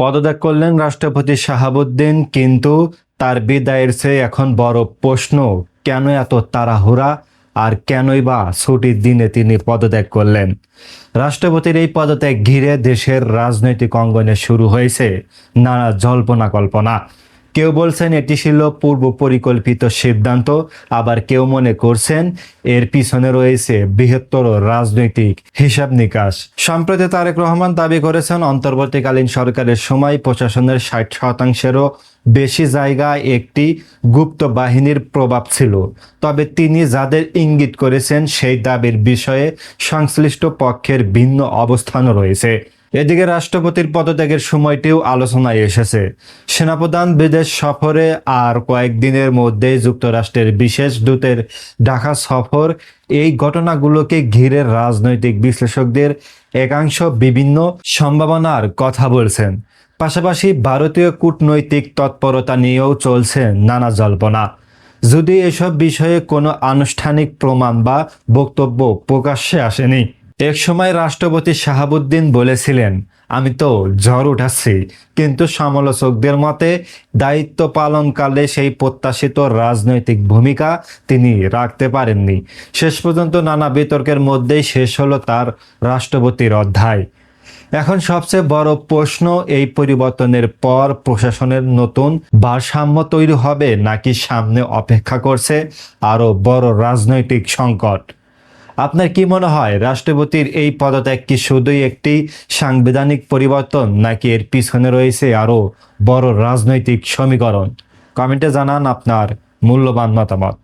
পদত্যাগ করলেন রাষ্ট্রপতি শাহাবুদ্দিন, কিন্তু তার বিদায়ের চেয়ে এখন বড় প্রশ্ন, কেন এত তাড়াহুড়া আর কেনই বা ছুটির দিনে তিনি পদত্যাগ করলেন। রাষ্ট্রপতির এই পদত্যাগ ঘিরে দেশের রাজনৈতিক অঙ্গনে শুরু হয়েছে নানা জল্পনা কল্পনা। কেউ বলছেন এটি ছিল পূর্ব পরিকল্পিত সিদ্ধান্ত, আবার কেউ মনে করছেন এর পিছনে রয়েছে বৃহত্তর রাজনৈতিক হিসাব নিকাশ। সম্প্রতি তারেক রহমান দাবি করেছেন অন্তর্বর্তীকালীন সরকারের সময় প্রশাসনের 60%-এরও বেশি জায়গায় একটি গুপ্ত বাহিনীর প্রভাব ছিল। তবে তিনি যাদের ইঙ্গিত করেছেন সেই দাবির বিষয়ে সংশ্লিষ্ট পক্ষের ভিন্ন অবস্থানও রয়েছে। এদিকে রাষ্ট্রপতির পদত্যাগের সময়টিও আলোচনায় এসেছে। সেনাপ্রধান বিদেশ সফরে আর কয়েকদিনের মধ্যেই যুক্তরাষ্ট্রের বিশেষ দূতের ঢাকা সফর, এই ঘটনাগুলোকে ঘিরে রাজনৈতিক বিশ্লেষকদের একাংশ বিভিন্ন সম্ভাবনার কথা বলছেন। পাশাপাশি ভারতীয় কূটনৈতিক তৎপরতা নিয়েও চলছে নানা জল্পনা। যদি এসব বিষয়ে কোনো আনুষ্ঠানিক প্রমাণ বা বক্তব্য প্রকাশ্যে আসেনি। এক সময় রাষ্ট্রপতি শাহাবুদ্দিন বলেছিলেন, আমি তো ঝড় উঠাচ্ছি, কিন্তু সমালোচকদের মতে দায়িত্ব পালনকালে সেই প্রত্যাশিত রাজনৈতিক ভূমিকা তিনি রাখতে পারেননি। শেষ পর্যন্ত নানা বিতর্কের মধ্যেই শেষ হলো তার রাষ্ট্রপতির অধ্যায়। এখন সবচেয়ে বড় প্রশ্ন, এই পরিবর্তনের পর প্রশাসনের নতুন ভারসাম্য তৈরি হবে নাকি সামনে অপেক্ষা করছে আরও বড় রাজনৈতিক সংকট। আপনার কি মনে হয়, রাষ্ট্রপতির এই পদত্যাগ কি শুধুই একটি সাংবিধানিক পরিবর্তন নাকি এর পিছনে রয়েছে আরও বড় রাজনৈতিক সমীকরণ? কমেন্টে জানান আপনার মূল্যবান মতামত।